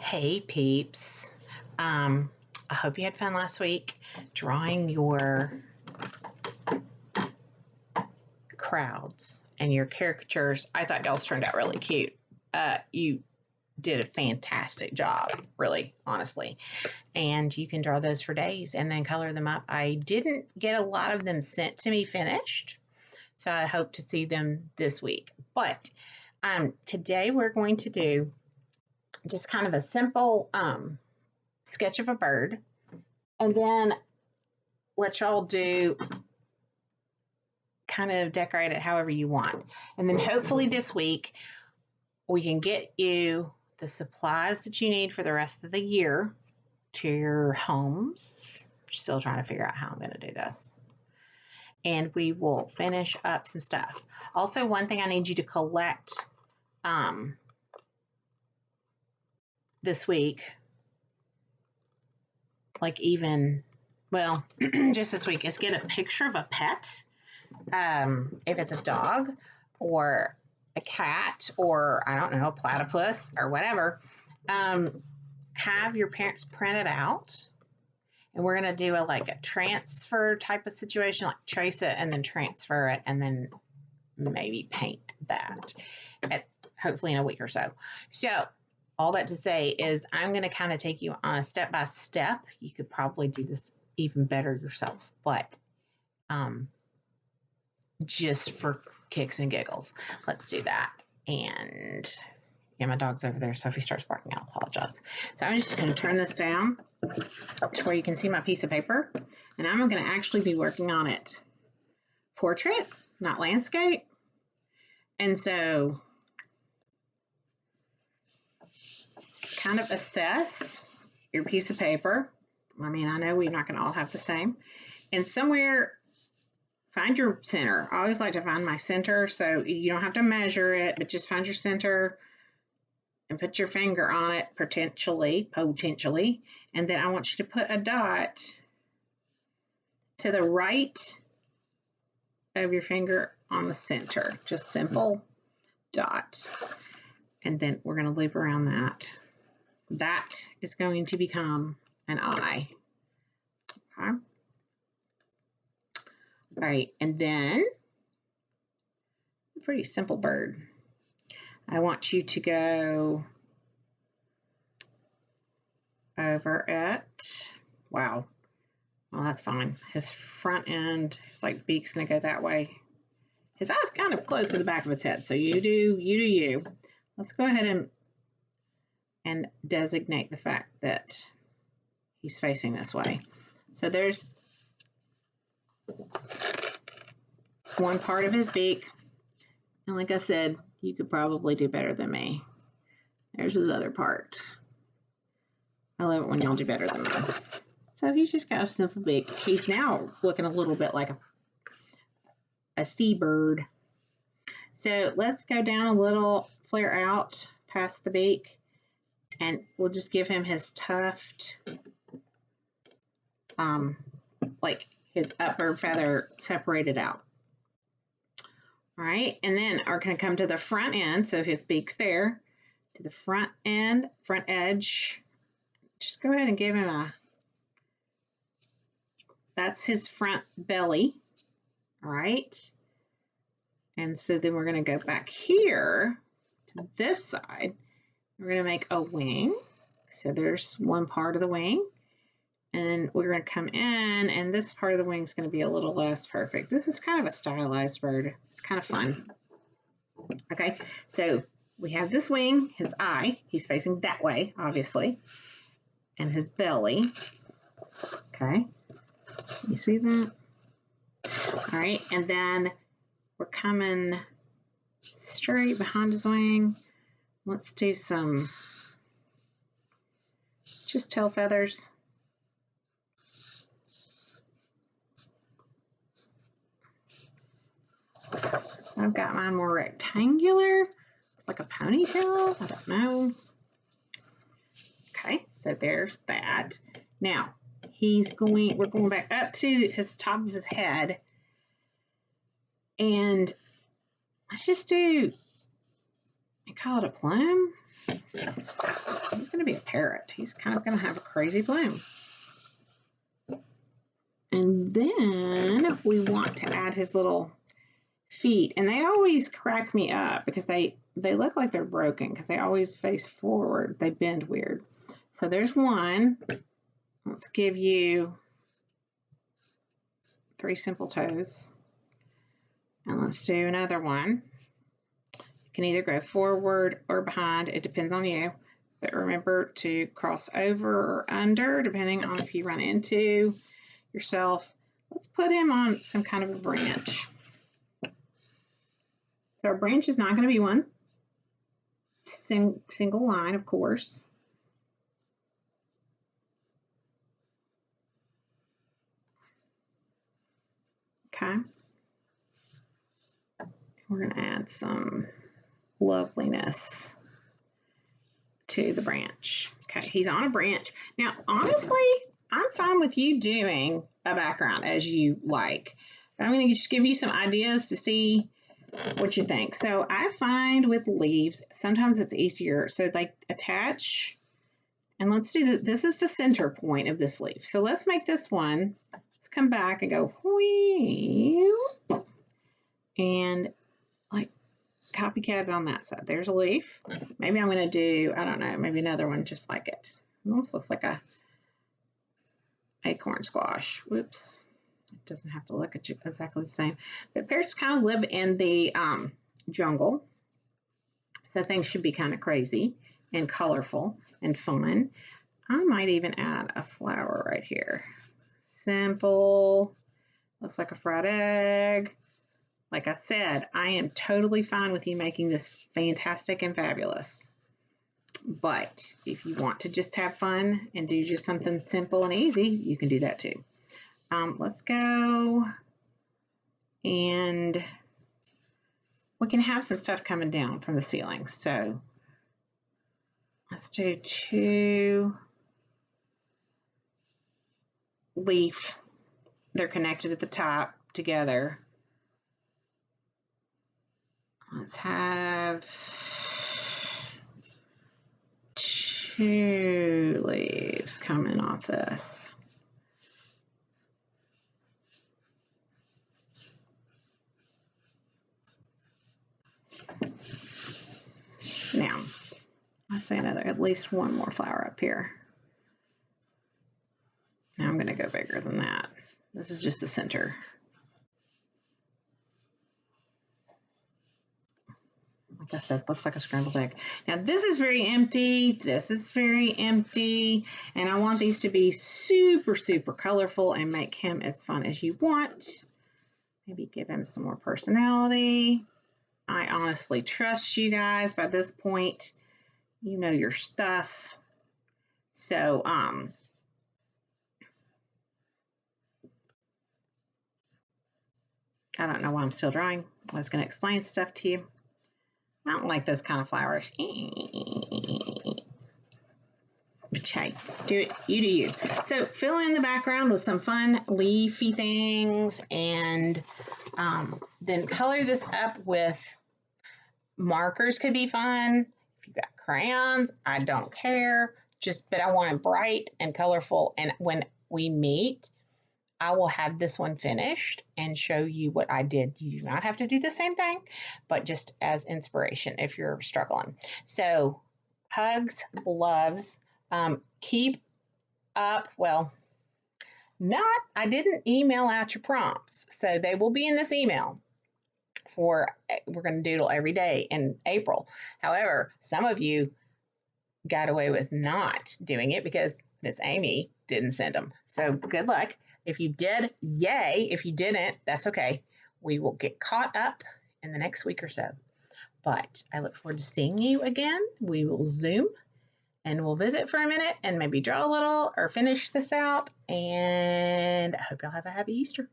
Hey peeps. I hope you had fun last week drawing your crowds and your caricatures. I thought y'all's turned out really cute. You did a fantastic job, really, honestly. And you can draw those for days and then color them up. I didn't get a lot of them sent to me finished, so I hope to see them this week. But today we're going to do just kind of a simple sketch of a bird, and then let y'all do kind of decorate it however you want. And then hopefully this week we can get you the supplies that you need for the rest of the year to your homes. Still trying to figure out how I'm going to do this. And we will finish up some stuff. Also, one thing I need you to collect this week, like even, well, just this week, is get a picture of a pet. If it's a dog or a cat or, I don't know, a platypus or whatever, have your parents print it out. And we're going to do a transfer type of situation, like trace it and then transfer it and then maybe paint that hopefully in a week or so. So all that to say is I'm going to kind of take you on a step-by-step. You could probably do this even better yourself, but just for kicks and giggles, let's do that. And yeah, my dog's over there, so if he starts barking, I'll apologize. So I'm just going to turn this down to where you can see my piece of paper, and I'm going to actually be working on it portrait, not landscape. And so kind of assess your piece of paper. I mean, I know we're not going to all have the same. And somewhere, find your center. I always like to find my center, so you don't have to measure it, but just find your center and put your finger on it, potentially, and then I want you to put a dot to the right of your finger on the center. Just simple dot. And then we're going to loop around that. That is going to become an eye. Okay. All right, and then a pretty simple bird. I want you to go over it. Wow. Well, that's fine. His front end, his beak's gonna go that way. His eye's kind of close to the back of his head, so you do you. Let's go ahead and designate the fact that he's facing this way. So there's one part of his beak, and like I said, you could probably do better than me. There's his other part. I love it when y'all do better than me. So he's just got a simple beak. He's now looking a little bit like a seabird. So let's go down a little, flare out past the beak, and we'll just give him his tuft, like his upper feather separated out. All right, and then we're going to come to the front end, so his beak's there, to the front end, front edge. Just go ahead and give him that's his front belly, all right? And so then we're going to go back here to this side. We're going to make a wing. So there's one part of the wing. And we're going to come in, and this part of the wing is going to be a little less perfect. This is kind of a stylized bird. It's kind of fun. Okay, so we have this wing, his eye. He's facing that way, obviously. And his belly. Okay, you see that? All right, and then we're coming straight behind his wing. Let's do some just tail feathers. I've got mine more rectangular. It's like a ponytail. I don't know. Okay, so there's that. Now, we're going back up to his top of his head. And let's just do You call it a plume? He's going to be a parrot. He's kind of going to have a crazy plume. And then we want to add his little feet. And they always crack me up because they look like they're broken because they always face forward. They bend weird. So there's one. Let's give you 3 simple toes. And let's do another one. You can either go forward or behind. It depends on you. But remember to cross over or under, depending on if you run into yourself. Let's put him on some kind of a branch. So our branch is not going to be one single line, of course. Okay. We're going to add some loveliness to the branch. Okay, he's on a branch. Now, honestly, I'm fine with you doing a background as you like. But I'm going to just give you some ideas to see what you think. So I find with leaves, sometimes it's easier. So like attach, and let's do this is the center point of this leaf. So let's make this one. Let's come back and go, and like copycat it on that side. There's a leaf. Maybe I'm going to do, I don't know, maybe another one just like it. It almost looks like a acorn squash. Whoops. It doesn't have to look exactly the same. But parrots kind of live in the jungle. So things should be kind of crazy and colorful and fun. I might even add a flower right here. Simple. Looks like a fried egg. Like I said, I am totally fine with you making this fantastic and fabulous. But if you want to just have fun and do just something simple and easy, you can do that too. Let's go, and we can have some stuff coming down from the ceiling. So let's do 2 leaf. They're connected at the top together. Let's have 2 leaves coming off this. Now, let's say at least 1 more flower up here. Now I'm going to go bigger than that. This is just the center. Like I said, looks like a scrambled egg. Now this is very empty. This is very empty. And I want these to be super, super colorful and make him as fun as you want. Maybe give him some more personality. I honestly trust you guys. By this point, you know your stuff. So, I don't know why I'm still drawing. I was going to explain stuff to you. I don't like those kind of flowers. But hey, do it. You do you. So fill in the background with some fun leafy things, and then color this up with markers. Could be fun. If you've got crayons, I don't care. But I want it bright and colorful. And when we meet, I will have this one finished and show you what I did. You do not have to do the same thing, but just as inspiration if you're struggling. So hugs, loves, keep up. Well, I didn't email out your prompts. So they will be in this email we're going to doodle every day in April. However, some of you got away with not doing it because Miss Amy didn't send them. So good luck. If you did, yay. If you didn't, that's okay. We will get caught up in the next week or so. But I look forward to seeing you again. We will Zoom and we'll visit for a minute and maybe draw a little or finish this out. And I hope y'all have a happy Easter.